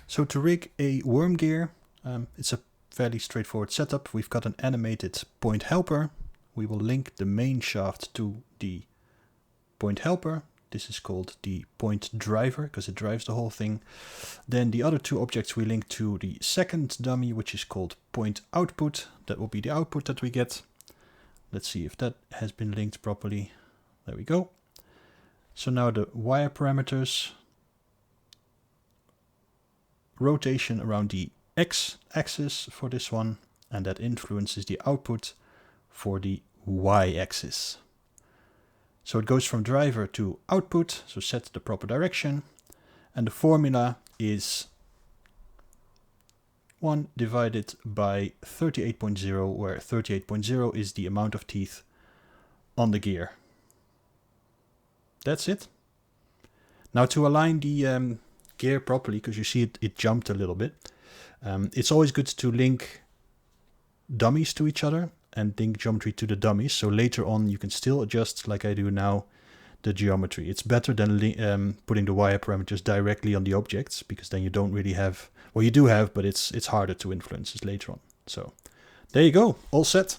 So to rig a worm gear, it's a fairly straightforward setup. We've got an animated point helper. We will link the main shaft to the point helper. This is called the point driver because it drives the whole thing. Then the other two objects we link to the second dummy, which is called point output. That will be the output that we get. Let's see if that has been linked properly. There we go. So now the wire parameters. Rotation around the x-axis for this one, and that influences the output for the y-axis. So it goes from driver to output, so set the proper direction, and the formula is 1 divided by 38.0, where 38.0 is the amount of teeth on the gear. That's it. Now to align the gear properly, because you see it jumped a little bit, it's always good to link dummies to each other and link geometry to the dummies, so later on you can still adjust, like I do now, the geometry. It's better than putting the wire parameters directly on the objects, because then you don't really have, well, you do have, but it's harder to influence later on. So there you go, all set.